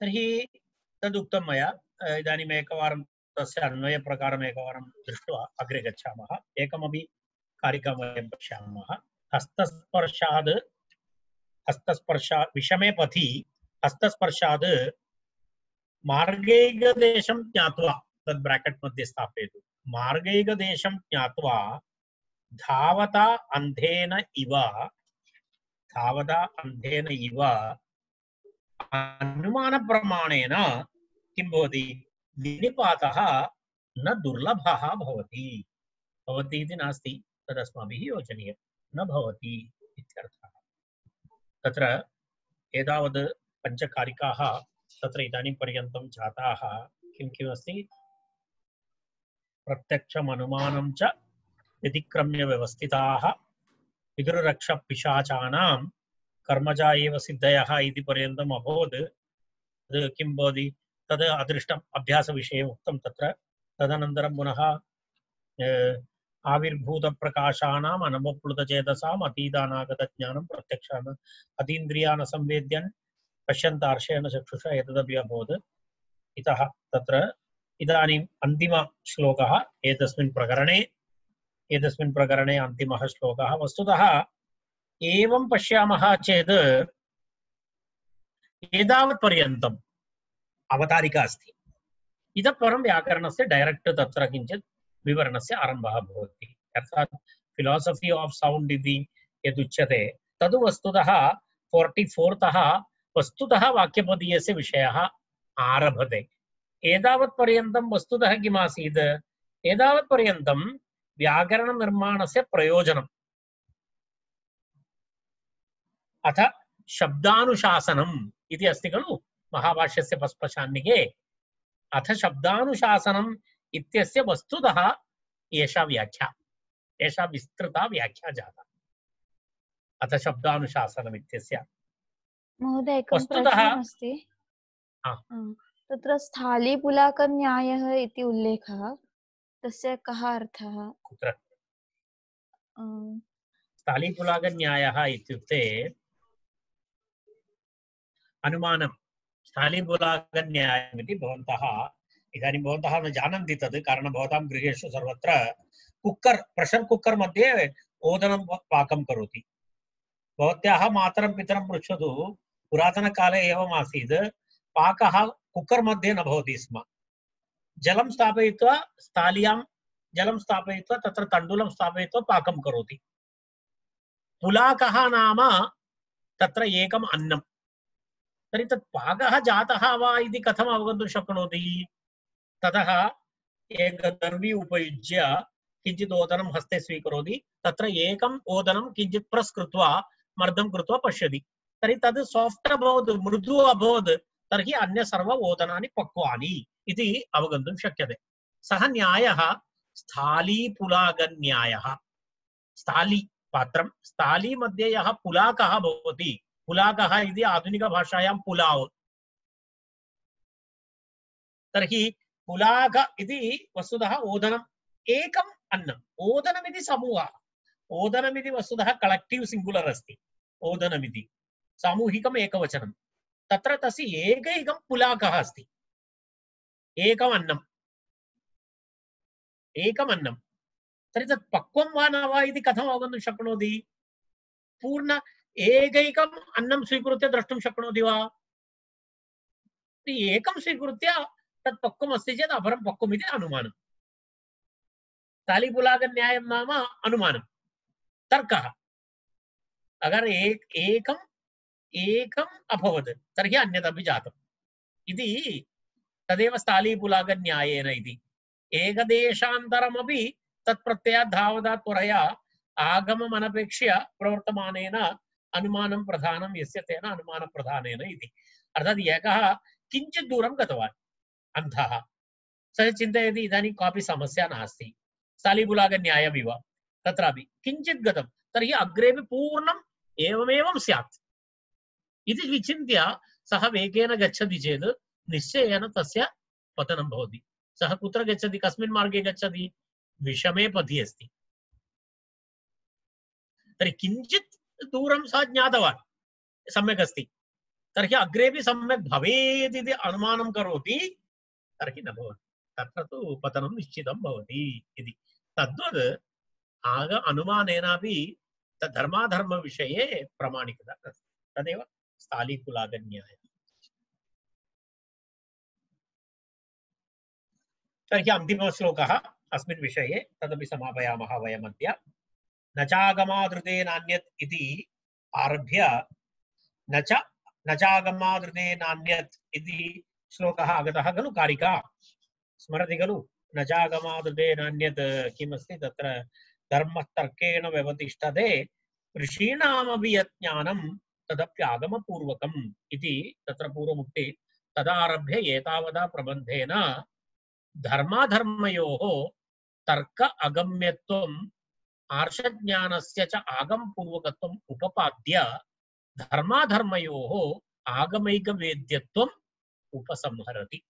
तर्हि तदुक्तं मया इदानीम् एकवारं तस्य अन्वयप्रकारम् एकवारं दृष्ट्वा अग्रे गच्छामः। एकमपि कारिकां वयं पश्यामः। हस्तस्पर्शाद् विषमे पथि हस्तस्पर्शाद् मार्गैकदेशं ज्ञात्वा तद् ब्राकेट् मध्ये स्थापयतु। मार्गैकदेशं ज्ञात्वा धावता अन्धेन इव अनुमानप्रमाणेन किं भवति विनिपातः न दुर्लभः भवति। भवति इति नास्ति, तदस्माभिः योजनीयं, न भवति इत्यर्थः। तत्र एतावत् पञ्चकारिकाः तत्र इदानीं पर्यन्तं जाताः। किं किमस्ति? प्रत्यक्षमनुमानं च व्यतिक्रम्य व्यवस्थिताः पितृरक्षपिशाचानां कर्मजा एव सिद्धयः इति पर्यन्तम् अभवत्। तद् किं भवति? तद् अदृष्टम् अभ्यासविषये उक्तं तत्र। तदनन्तरं पुनः आविर्भूतप्रकाशानाम् अनवप्लुतचेतसाम् अतीतानागतज्ञानं प्रत्यक्षान् अतीन्द्रियान् संवेद्यन् पश्यन्तार्षेण चक्षुषा एतदपि अभवत्। इतः तत्र इदानीम् अन्तिमश्लोकः एतस्मिन् प्रकरणे अन्तिमः श्लोकः। वस्तुतः एवं पश्यामः चेत् एतावत् पर्यन्तम् अवतारिका अस्ति। इतः परं व्याकरणस्य डैरेक्ट् तत्र किञ्चित् विवरणस्य आरम्भः भवति। अर्थात् फिलासफी आफ् सौण्ड् इति यदुच्यते तद् वस्तुतः 44 तः वस्तुतः वाक्यपदीयस्य विषयः आरभते। एतावत् पर्यन्तं वस्तुतः किमासीत्? एतावत् पर्यन्तं व्याकरणनिर्माणस्य प्रयोजनम् अथ शब्दानुशासनम् इति अस्ति खलु महाभाष्यस्य पस्पशान्निके। अथ शब्दानुशासनम् इत्यस्य वस्तुतः एषा व्याख्या, एषा विस्तृता व्याख्या जाता। अथ शब्दानुशासनम् इत्यस्य महोदय एकं प्रश्नमस्ति। तत्र स्थालीपुलाकन्यायः इति उल्लेखः, तस्य कः अर्थः? कुत्र? स्थालीपुलाकन्यायः इत्युक्ते अनुमानं। स्थालीपुलाकन्यायम् इति भवन्तः इदानीं भवन्तः न जानन्ति तद्, कारणं भवतां गृहेषु सर्वत्र कुक्कर्, प्रेशर् कुक्कर् मध्ये ओदनं पाकं करोति। भवत्याः मातरं पितरं पृच्छतु, पुरातनकाले एवम् आसीत्, पाकः कुक्कर् मध्ये न भवति स्म। जलं स्थापयित्वा स्थाल्यां जलं स्थापयित्वा तत्र तण्डुलं स्थापयित्वा पाकं करोति। पुलाकः नाम तत्र एकम् अन्नं। तर्हि तत् पाकः जातः वा इति कथम् अवगन्तुं शक्नोति? ततः एकदर्वी उपयुज्य किञ्चित् ओदनं हस्ते स्वीकरोति, तत्र एकम् ओदनं किञ्चित् प्रेस् कृत्वा मर्दं कृत्वा पश्यति। तर्हि तद् साफ्ट् अभवत्, मृदु अभवत्, तर्हि अन्य सर्व ओदनानि पक्वानि इति अवगन्तुं शक्यते। सः न्यायः स्थालीपुलाकन्यायः। स्थाली पात्रं, स्थाली मध्ये यः पुलाकः भवति, पुलाकः इति आधुनिकभाषायां पुलाव्। तर्हि पुलाक इति वस्तुतः ओदनम् एकम् अन्नम्। ओदनमिति समूहः, ओदनमिति वस्तुतः कलेक्टिव् सिङ्गुलर् अस्ति। ओदनमिति सामूहिकम् एकवचनं। तत्र तस्य एकैकं पुलाकः अस्ति, एकम् अन्नम्, एकम् अन्नं। तर्हि तत् पक्वं वा न वा इति कथम् अवगन्तुं शक्नोति? पूर्ण एकैकम् अन्नं स्वीकृत्य द्रष्टुं शक्नोति वा? एकं स्वीकृत्य तत् पक्वम् अस्ति चेत् अपरं पक्वम् इति अनुमानम्। स्थालीपुलाकन्यायं नाम अनुमानं, तर्कः। अगर एकम् अभवत् तर्हि अन्यदपि जातम् इति तदेव स्थालीपुलाकन्यायेन इति। एकदेशान्तरमपि तत्प्रत्ययात् धावदात् त्वरया आगममनपेक्ष्य प्रवर्तमानेन अनुमानं प्रधानं यस्य तेन अनुमानप्रधानेन इति। अर्थात् एकः किञ्चित् दूरं गतवान् अन्धः, सः चिन्तयति इदानीं कापि समस्या नास्ति, स्थालीपुलाकन्यायमिव तत्रापि किञ्चित् गतं, तर्हि अग्रेपि पूर्णम् एवमेवं स्यात् इति विचिन्त्य सः वेगेन गच्छति चेत् निश्चयेन तस्य पतनं भवति। सः कुत्र गच्छति? कस्मिन् मार्गे गच्छति? विषमे पथि अस्ति। तर्हि किञ्चित् दूरं सः ज्ञातवान्, सम्यक् अस्ति, तर्हि अग्रेपि सम्यक् भवेत् इति अनुमानं करोति तर्हि न भवति, तत्र तु पतनं निश्चितं भवति इति। तद्वत् आग अनुमानेनापि धर्माधर्मविषये प्रामाणिकता अस्ति, तदेव स्थालीकुलागन्यायः। तर्हि अन्तिमश्लोकः अस्मिन् विषये, तदपि समापयामः वयमद्य। न चागमादृते नान्यत् इति आरभ्य न चागमादृते नान्यत् इति श्लोकः आगतः खलु कारिका, स्मरति खलु? न चागमादृते नान्यत् किमस्ति तत्र? धर्मतर्केण व्यवतिष्ठते ऋषीणामपि यत् ज्ञानं तदप्यागमपूर्वकम् इति तत्र पूर्वमुक्ति। तदारभ्य एतावता प्रबन्धेन धर्माधर्मयोः तर्क अगम्यत्वम् आर्षज्ञानस्य च आगमपूर्वकत्वम् उपपाद्य धर्माधर्मयोः आगमैकवेद्यत्वम् उपसंहरति।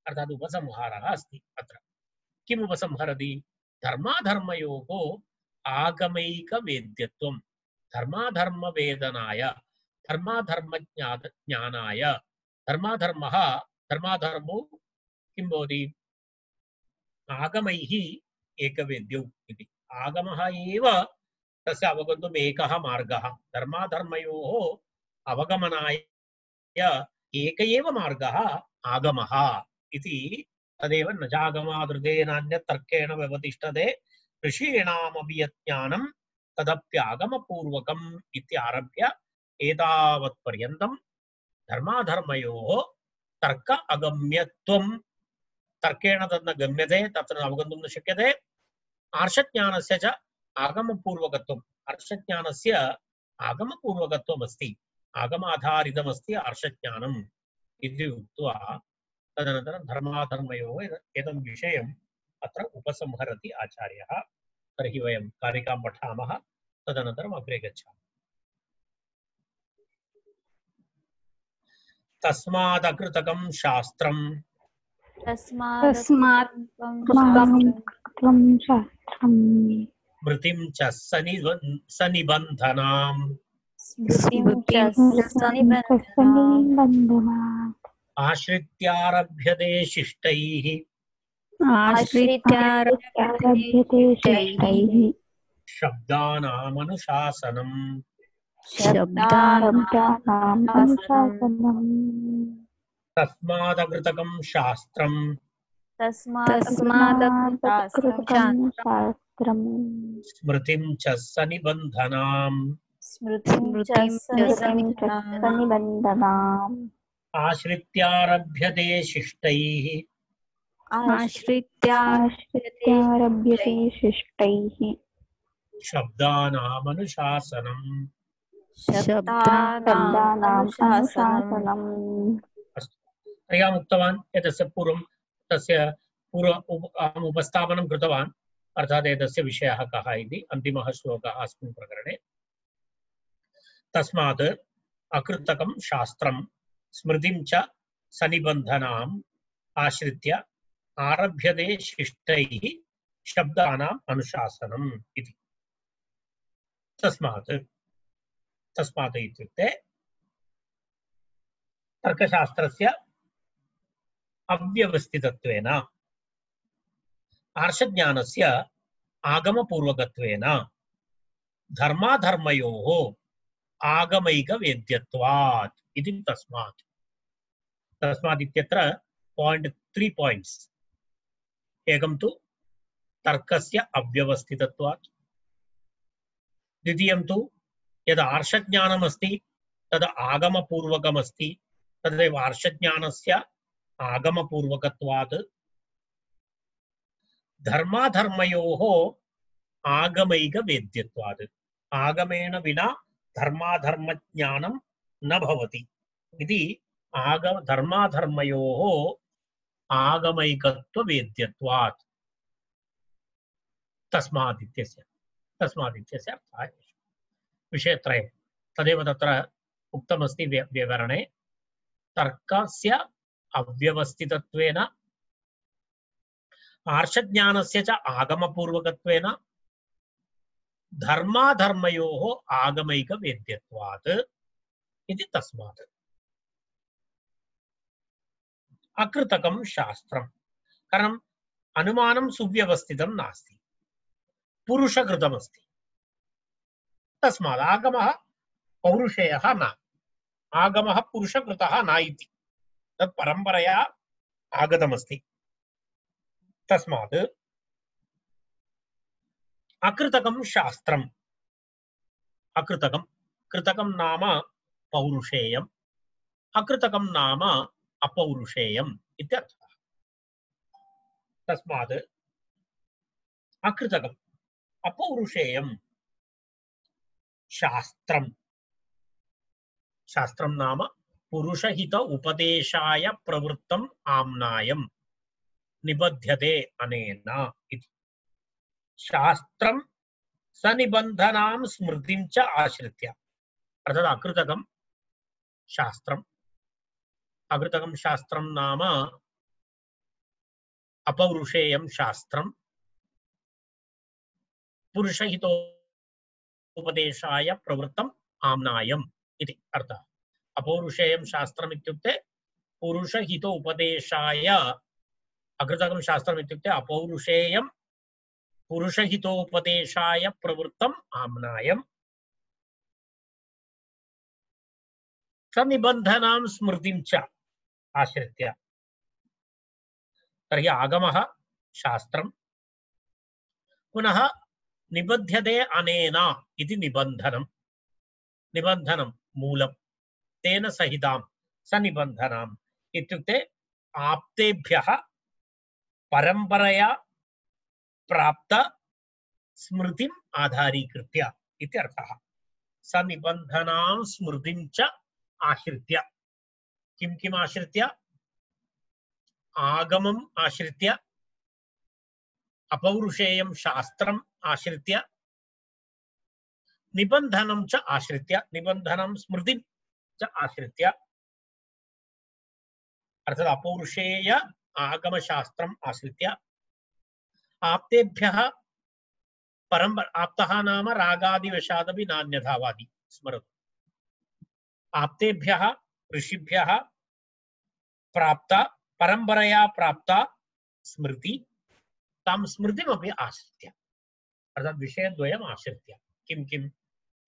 अर्थात् उपसंहारः अस्ति अत्र। किम् उपसंहरति? धर्माधर्मयोः आगमैकवेद्यत्वं, धर्माधर्मवेदनाय, धर्माधर्मज्ञानाय। धर्माधर्मो किं भवति? आगमैः एकवेद्यौ इति। आगमः एव तस्य अवगन्तुम् एकः मार्गः। धर्माधर्मयोः अवगमनाय एक एव मार्गः आगमः इति। तदेव न चागमादृते नान्यत् तर्केण व्यवतिष्ठते ऋषीणामपि यत् ज्ञानं तदप्यागमपूर्वकम् इत्यारभ्य एतावत्पर्यन्तं धर्माधर्मयोः तर्क अगम्यत्वं, तर्केण तद् न गम्यते, तत्र अवगन्तुं न शक्यते। आर्षज्ञानस्य च आगमपूर्वकत्वम्, आर्षज्ञानस्य आगमपूर्वकत्वम् अस्ति, आगमाधारितमस्ति आर्षज्ञानम् इति उक्त्वा तदनन्तरं धर्माधर्मयोः एतत् विषयम् अत्र उपसंहरति आचार्यः। तर्हि वयं कारिकां पठामः, तदनन्तरम् अग्रे गच्छामः। तस्मादकृतकं शास्त्रम् स्मृतिं च सनिबन्धनाम् आश्रित्यारभ्यते शिष्टैः शब्दानामनुशासनम्। तस्मादकृतकं शास्त्रम् स्मृतिं च सनिबन्धनाम् आश्रित्यारभ्यते शिष्टैः शब्दानामनुशासनम्। अहम् उक्तवान् एतस्य पूर्वं अहम् उपस्थापनं कृतवान्, अर्थात् एतस्य विषयः कः इति। अन्तिमः श्लोकः अस्मिन् प्रकरणे। तस्मात् अकृतकं शास्त्रं स्मृतिं च सनिबन्धनाम् आश्रित्य आरभ्यते शिष्टैः शब्दानाम् अनुशासनम् इति। तस्मात् इत्युक्ते तर्कशास्त्रस्य अव्यवस्थितत्वेन आर्षज्ञानस्य आगमपूर्वकत्वेन धर्माधर्मयोः आगमैकवेद्यत्वात् इति। तस्मात् इत्यत्र 3 पायिण्ट्स्। एकं तु तर्कस्य अव्यवस्थितत्वात्, द्वितीयं तु यद् आर्षज्ञानमस्ति तद् आगमपूर्वकमस्ति, तदेव आर्षज्ञानस्य आगमपूर्वकत्वात्, धर्माधर्मयोः आगमैकवेद्यत्वात्, आगमेन विना धर्माधर्मज्ञानं न भवति इति। धर्माधर्मयोः आगमैकत्ववेद्यत्वात्। तस्मात् इत्यस्य अर्थः विषयत्रयं तदेव तत्र उक्तमस्ति विवरणे। तर्कस्य अव्यवस्थितत्वेन आर्षज्ञानस्य च आगमपूर्वकत्वेन धर्माधर्मयोः आगमैकवेद्यत्वात् इति। अकृतकं शास्त्रम् कारणम् अनुमानं सुव्यवस्थितं नास्ति पुरुषकृतमस्ति तस्मात् आगमः पौरुषेयः न आगमः पुरुषकृतः न इति तत् परम्परया आगतमस्ति तस्मात् अकृतकं शास्त्रम् अकृतकं कृतकं नाम पौरुषेयम् अकृतकं नाम अपौरुषेयम् इत्यर्थः तस्मात् अकृतकम् अपौरुषेयं शास्त्रम् शास्त्रं नाम पुरुषहित उपदेशाय प्रवृत्तम् आम्नायम् निबध्यते अनेन इति शास्त्रं सनिबन्धनां स्मृतिं च आश्रित्य अर्थात् अकृतकं शास्त्रं नाम अपौरुषेयं शास्त्रं पुरुषहितोपदेशाय प्रवृत्तम् आम्नायम् इति अर्थः अपौरुषेयं शास्त्रम् इत्युक्ते पुरुषहितोपदेशाय अकृतकं शास्त्रम् इत्युक्ते अपौरुषेयं पुरुषहितोपदेशाय प्रवृत्तम् आम्नायम् सनिबन्धनां स्मृतिं च आश्रित्य तर्हि आगमः शास्त्रं पुनः निबध्यते अनेन इति निबन्धनं मूलं तेन सहितां सनिबन्धनाम् इत्युक्ते आप्तेभ्यः परम्परया प्राप्त स्मृतिम् आधारीकृत्य इत्यर्थः सनिबन्धनां स्मृतिं च आश्रित्य किम् आश्रित्य आगमम् आश्रित्य अपौरुषेयं शास्त्रम् आश्रित्य निबन्धनं च आश्रित्य निबन्धनं स्मृतिं च आश्रित्य अर्थात् अपौरुषेय आगमशास्त्रम् आश्रित्य आप्तेभ्यः आप्तः नाम रागादिवशादपि नान्यथावादी स्मरतु आप्तेभ्यः ऋषिभ्यः प्राप्त परम्परया प्राप्त स्मृति तां स्मृतिमपि आश्रित्य अर्थात् विषयद्वयम् आश्रित्य किम्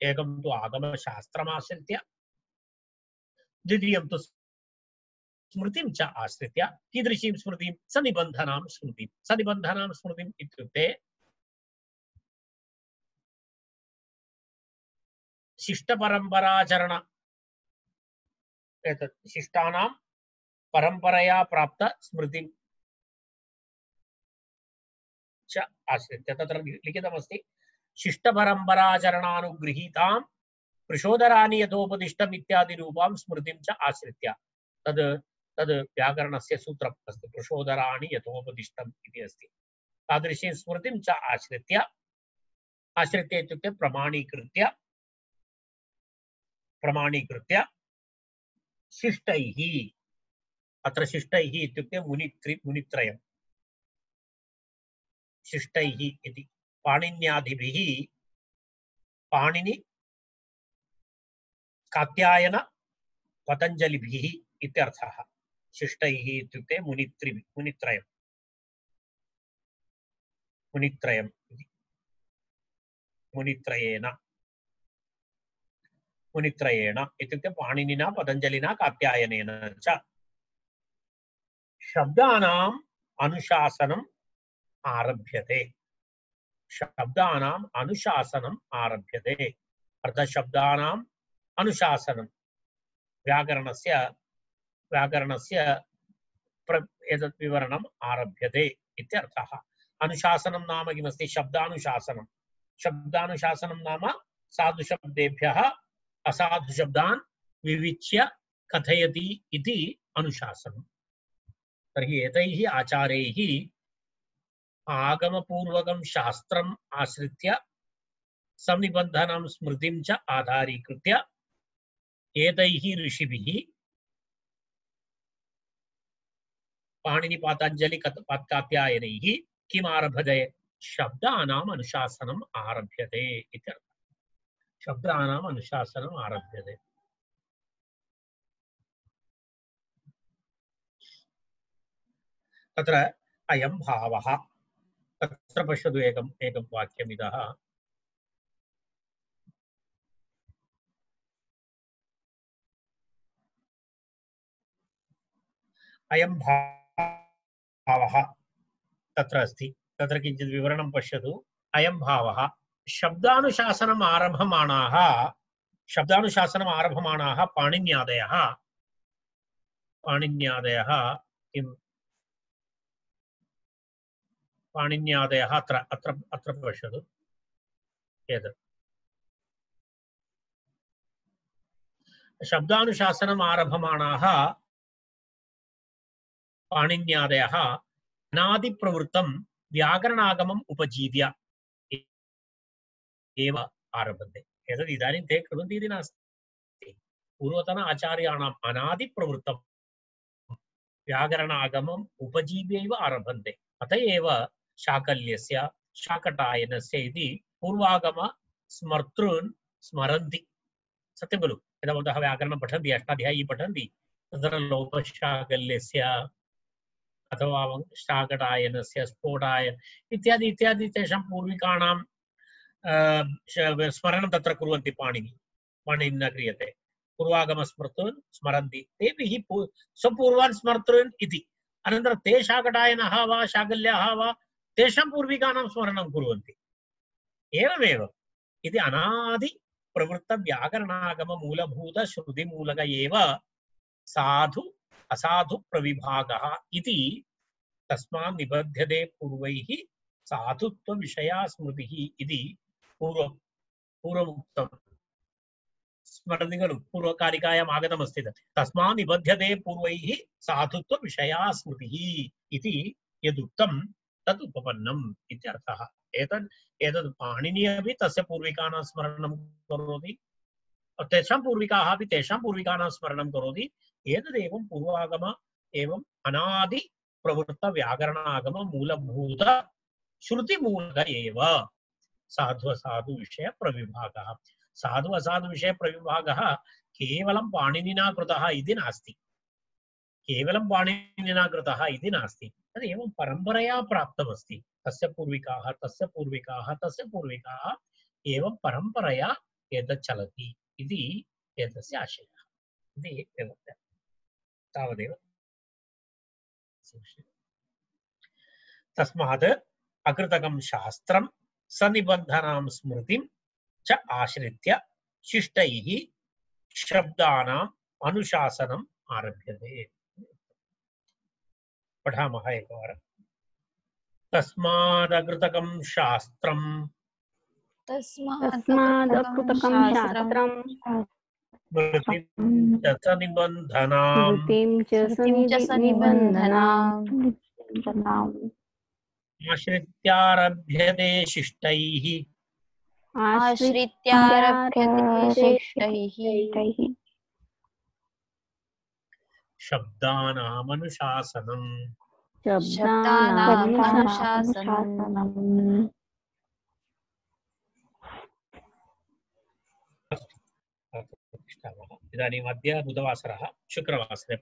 एकं तु आगमशास्त्रमाश्रित्य द्वितीयं तु स्मृतिं च आश्रित्य कीदृशीं स्मृतिं सनिबन्धनां स्मृतिम् इत्युक्ते शिष्टपरम्पराचरण एतत् शिष्टानां परम्परया प्राप्त स्मृतिं च आश्रित्य तत्र लिखितमस्ति शिष्टपरम्पराचरणानुगृहीतां प्रचोदराणि यथोपदिष्टम् इत्यादि रूपां स्मृतिं च आश्रित्य तद् व्याकरणस्य सूत्रम् अस्ति प्रचोदराणि यथोपदिष्टम् इति अस्ति तादृशीं स्मृतिं च आश्रित्य इत्युक्ते प्रमाणीकृत्य शिष्टैः अत्र शिष्टैः इत्युक्ते मुनित्रयं शिष्टैः इति पाणिन्यादिभिः पाणिनि कात्यायन पतञ्जलिभिः इत्यर्थः शिष्टैः इत्युक्ते मुनित्रयं मुनित्रयेण इत्युक्ते पाणिनिना पतञ्जलिना कात्यायनेन च शब्दानाम् अनुशासनम् आरभ्यते अर्थात् शब्दानाम् अनुशासनं व्याकरणस्य एतत् विवरणम् आरभ्यते इत्यर्थः अनुशासनं नाम किमस्ति शब्दानुशासनं नाम साधुशब्देभ्यः असाधुशब्दान् विविच्य कथयति इति अनुशासनं तर्हि एतैः आचार्यैः आगमपूर्वकं शास्त्रम् आश्रित्य सनिबन्धनं स्मृतिं च आधारीकृत्य एतैः ऋषिभिः पाणिनिपातञ्जलि कात्यायनैः किम् आरभते शब्दानाम् अनुशासनम् आरभ्यते इत्यर्थः शब्दानाम् अनुशासनम् आरभ्यते तत्र अयं भावः तत्र पश्यतु एकं वाक्यमिदः अयं भावः तत्र अस्ति तत्र किञ्चित् विवरणं पश्यतु अयं भावः शब्दानुशासनम् आरभमाणाः पाणिन्यादयः किं पाणिन्यादयः अत्र पश्यतु एतत् शब्दानुशासनम् आरभमाणाः पाणिन्यादयः अनादिप्रवृत्तं व्याकरणागमम् उपजीव्य एव आरभन्ते एतद् इदानीं ते कुर्वन्ति इति नास्ति पूर्वतन आचार्याणाम् अनादिप्रवृत्तं व्याकरणागमम् उपजीव्यैव आरभन्ते अत एव शाकल्यस्य शाकटायनस्य इति पूर्वागम स्मर्तॄन् स्मरन्ति सत्यं खलु यदा भवन्तः व्याकरणं पठन्ति अष्टाध्यायी पठन्ति तत्र लोपशाकल्यस्य अथवा शाकटायनस्य स्फोटायन इत्यादि इत्यादि तेषां पूर्विकाणां स्मरणं तत्र कुर्वन्ति पाणिनिना क्रियते पूर्वागमस्मर्तॄन् स्मरन्ति तेपि हि स्वपूर्वान् स्मर्तॄन् इति अनन्तरं ते शाकटायनः वा शाकल्याः वा तेषां पूर्विकाणां स्मरणं कुर्वन्ति एवमेव इति अनादि प्रवृत्त व्याकरणागम मूलभूत श्रुतिमूलक एव साधु असाधु प्रविभागः इति तस्मात् निबध्यते पूर्वैः साधुत्व विषया स्मृतिः इति पूर्वमुक्तं स्मरति खलु पूर्वकारिकायाम् आगतमस्ति तस्मात् निबध्यते पूर्वैः साधुत्व विषया स्मृतिः इति यदुक्तं तद् उपपन्नम् इत्यर्थः एतद् पाणिनिः अपि तस्य पूर्विकाणां स्मरणं करोति तेषां पूर्विकाः अपि तेषां पूर्विकाणां स्मरणं करोति एतदेवं पूर्वागम एवम् अनादि प्रवृत्त व्याकरणागम मूलभूत श्रुतिमूलक एव साधु असाधु विषय प्रविभागः साधु असाधु विषय प्रविभागः केवलं पाणिनिना कृतः इति नास्ति तद् एवं परम्परया प्राप्तमस्ति तस्य पूर्विकाः एवं परम्परया एतत् चलति इति एतस्य आशयः इति तावदेव तस्मात् अकृतकं शास्त्रं सनिबन्धनां स्मृतिं च आश्रित्य शिष्टैः शब्दानाम् अनुशासनम् आरभ्यते पठामः एकवारं तस्मात् अकृतकं शास्त्रं स्मृतिं च सनिबन्धनाम् आश्रित्यारभ्यते शिष्टैः शब्दानामनुशासनम् इदानीम् अद्य बुधवासरः शुक्रवासरे